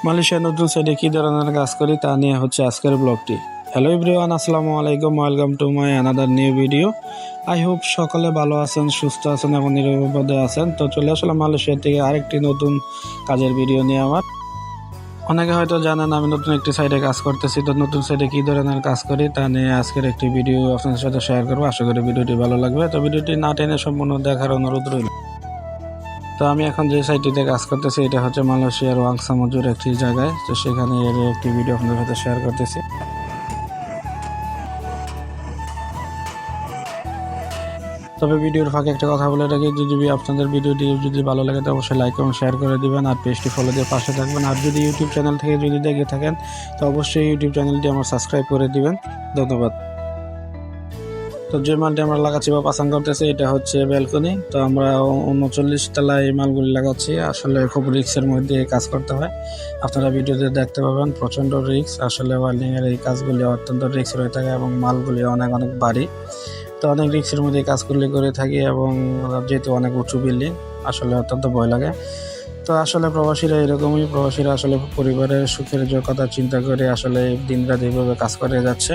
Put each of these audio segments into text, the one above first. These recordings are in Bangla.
মালয়েশিয়ার নতুন সাইটে কী ধরনের কাজ করি তা নিয়ে হচ্ছে আজকের ব্লগটি। হ্যালো এভরিওয়ান, আসসালামু আলাইকুম, welcome to my another new video. I hope সকলে ভালো আছেন, সুস্থ আছেন এবং নিরাপদে আছেন। তো চলে আসলাম মালয়েশিয়া থেকে আরেকটি নতুন কাজের ভিডিও নিয়ে। আমার অনেকে হয়তো জানেন আমি নতুন একটি সাইটে কাজ করতেছি। তো নতুন সাইটে কী ধরনের কাজ করি তা নিয়ে আজকের একটি ভিডিও আপনাদের সাথে শেয়ার করবো। আশা করি ভিডিওটি ভালো লাগবে। তো ভিডিওটি না টেনে সম্পূর্ণ দেখার অনুরোধ রইল। তো আমি এখন যে সাইটটিতে কাজ করতেছি এটা হচ্ছে মালয়েশিয়ার ওয়াংসামজুর একটি জায়গায়। তো সেখানে এর একটি ভিডিও আপনাদের সাথে শেয়ার করতেছি। তবে ভিডিওর ফাঁকে একটা কথা বলে রাখি, যদি আপনাদের ভিডিওটি যদি ভালো লাগে তো অবশ্যই লাইক এবং শেয়ার করে দিবেন আর পেজটি ফলো দিয়ে পাশে থাকবেন। আর যদি ইউটিউব চ্যানেল থেকে যদি দেখে থাকেন তো অবশ্যই ইউটিউব চ্যানেলটি আমার সাবস্ক্রাইব করে দিবেন। ধন্যবাদ। তো যে মালটি আমরা লাগাচ্ছি বা পাসাং করতেছি এটা হচ্ছে ব্যালকনি। তো আমরা 39 তলায় এই মালগুলি লাগাচ্ছি। আসলে খুব রিক্সের মধ্যে কাজ করতে হয়, আপনারা ভিডিওতে দেখতে পাবেন। প্রচণ্ড রিক্স, আসলে ওয়েল্ডিংয়ের এই কাজগুলি অত্যন্ত রিক্স হয়ে থাকে এবং মালগুলি অনেক ভারী। তো অনেক রিক্সের মধ্যে কাজগুলি করে থাকি এবং যেহেতু অনেক উঁচু বিল্ডিং, আসলে অত্যন্ত ভয় লাগে। তো আসলে প্রবাসীরা এরকমই, প্রবাসীরা আসলে পরিবারের সুখের যে কথা চিন্তা করে আসলে দিনরাত এইভাবে কাজ করে যাচ্ছে।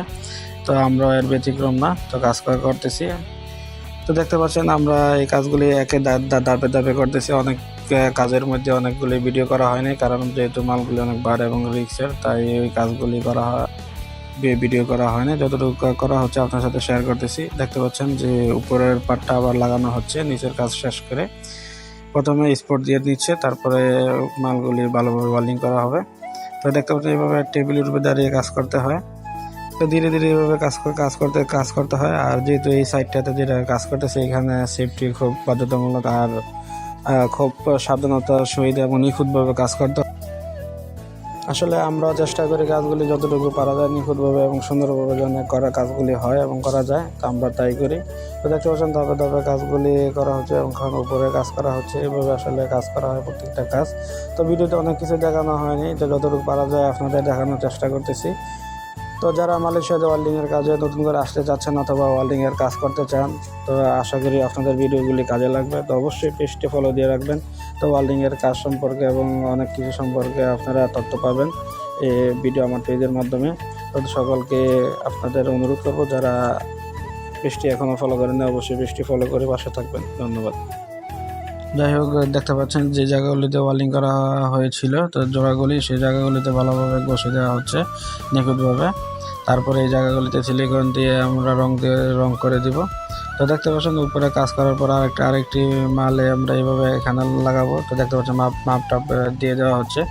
তো আমরা এর ব্যতিক্রম না, তো কাজ করতেছি। তো দেখতে পাচ্ছেন আমরা এই কাজগুলি একে ধাপে ধাপে করতেছি। অনেক কাজের মধ্যে অনেকগুলি ভিডিও করা হয়নি, কারণ যেহেতু মালগুলি অনেক ভার এবং রিক্সের, তাই এই কাজগুলি করা ভিডিও করা হয়নি। যতটুকু করা হচ্ছে আপনার সাথে শেয়ার করতেছি। দেখতে পাচ্ছেন যে উপরের পাটটা আবার লাগানো হচ্ছে নিচের কাজ শেষ করে। প্রথমে স্পট দিয়ে নিচ্ছে, তারপরে মালগুলি ভালোভাবে ওয়েল্ডিং করা হবে। তো দেখতে পাচ্ছেন এইভাবে টেবিলের উপরে দাঁড়িয়ে কাজ করতে হয়। তো ধীরে ধীরে এইভাবে কাজ করতে হয়। আর যেহেতু এই সাইডটাতে যেটা কাজ করতেছে এখানে সেফটি খুব বাধ্যতামূলক আর খুব সাবধানতার সহিত এবং নিখুঁতভাবে কাজ করতে হয়। আসলে আমরা চেষ্টা করি কাজগুলি যতটুকু পারা যায় নিখুঁতভাবে এবং সুন্দরভাবে যেন করা কাজগুলি হয় এবং করা যায়, তো আমরা তাই করি। তো দেখতে পাচ্ছেন ধাপে ধাপে কাজগুলি করা হচ্ছে এবং উপরে কাজ করা হচ্ছে। এইভাবে আসলে কাজ করা হয় প্রত্যেকটা কাজ। তো ভিডিওতে অনেক কিছু দেখানো হয়নি, তো যতটুকু পারা যায় আপনাদের দেখানোর চেষ্টা করতেছি। তো যারা মালয়েশিয়াতে ওয়েল্ডিংয়ের কাজে নতুন করে আসতে চাচ্ছেন অথবা ওয়েল্ডিংয়ের কাজ করতে চান, তো আশা করি আপনাদের ভিডিওগুলি কাজে লাগবে। তো অবশ্যই পেজটি ফলো দিয়ে রাখবেন। তো ওয়েল্ডিংয়ের কাজ সম্পর্কে এবং অনেক কিছু সম্পর্কে আপনারা তথ্য পাবেন এই ভিডিও আমার পেজের মাধ্যমে। তো সকলকে আপনাদের অনুরোধ করব, যারা পেজটি এখনও ফলো করেন অবশ্যই পেজটি ফলো করে পাশে থাকবেন। ধন্যবাদ। যাই হোক, দেখতে পাচ্ছেন যে জায়গাগুলিতে ওয়েল্ডিং করা হয়েছিল, তো জোড়াগুলি সেই জায়গাগুলিতে ভালোভাবে ঘষে দেওয়া হচ্ছে নিখুঁতভাবে। তারপরে এই জায়গাগুলিতে সিলিকন দিয়ে আমরা রং করে দিব। তো দেখতে পাচ্ছেন উপরে কাজ করার পর আরেকটি মালে আমরা এইভাবে এখানে লাগাবো। তো দেখতে পাচ্ছেন মাপটা দিয়ে দেওয়া হচ্ছে,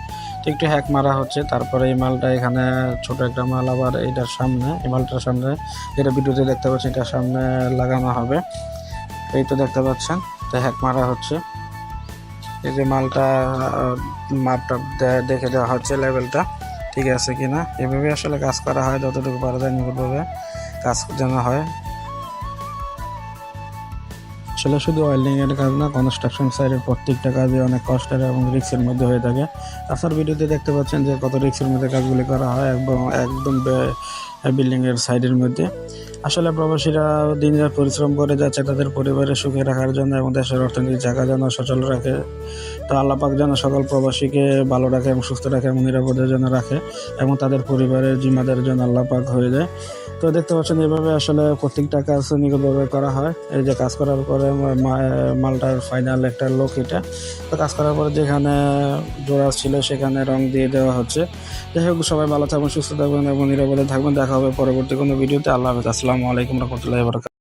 তো একটু হ্যাক মারা হচ্ছে। তারপরে এই মালটা এখানে ছোট একটা মাল আবার এইটার সামনে, এই মালটার সামনে যেটা ভিডিওতে দেখতে পাচ্ছেন এটার সামনে লাগানো হবে। এই তো দেখতে পাচ্ছেন, তো হ্যাক মারা হচ্ছে। এই যে মালটা মাপটা দেখে দেওয়া হচ্ছে লেভেলটা ঠিক আছে কিনা। এভাবে আসলে কাজ করা হয়, যতটুকু পারা যায় নিখুঁতভাবে কাজ যেন হয়। আসলে শুধু ওয়েল্ডিংয়ের কাজ না, কনস্ট্রাকশন সাইডের প্রত্যেকটা কাজে অনেক কষ্টের এবং রিস্কের মধ্যে হয়ে থাকে। আপনার ভিডিওতে দেখতে পাচ্ছেন যে কত রিস্কের মধ্যে কাজগুলি করা হয় এবং একদম বিল্ডিংয়ের সাইডের মধ্যে। আসলে প্রবাসীরা দিনরাত পরিশ্রম করে যাচ্ছে তাদের পরিবারের সুখে রাখার জন্য এবং দেশের অর্থনৈতিক জায়গা যেন সচল রাখে। তো আল্লাহ পাক যেন সকল প্রবাসীকে ভালো রাখে এবং সুস্থ রাখে এবং নিরাপদের জন্য রাখে এবং তাদের পরিবারের জিম্মাদারের জন্য আল্লাহ পাক হয়ে যায়। তো দেখতে পাচ্ছেন এভাবে আসলে প্রত্যেকটা কাজ নিখুঁতভাবে করা হয়। এই যে কাজ করার পরে মালটার ফাইনাল একটা লুক এটা। তো কাজ করার পরে যেখানে জোড়া ছিল সেখানে রং দিয়ে দেওয়া হচ্ছে। যাই হোক, সবাই ভালো থাকবেন, সুস্থ থাকবেন এবং নিরাপদে থাকবেন। দেখা হবে পরবর্তী কোনো ভিডিওতে। আল্লাহ হাফেজ। আসসালামু আলাইকুম রহমতুল্লাহি ওয়া বারাকাতুহু।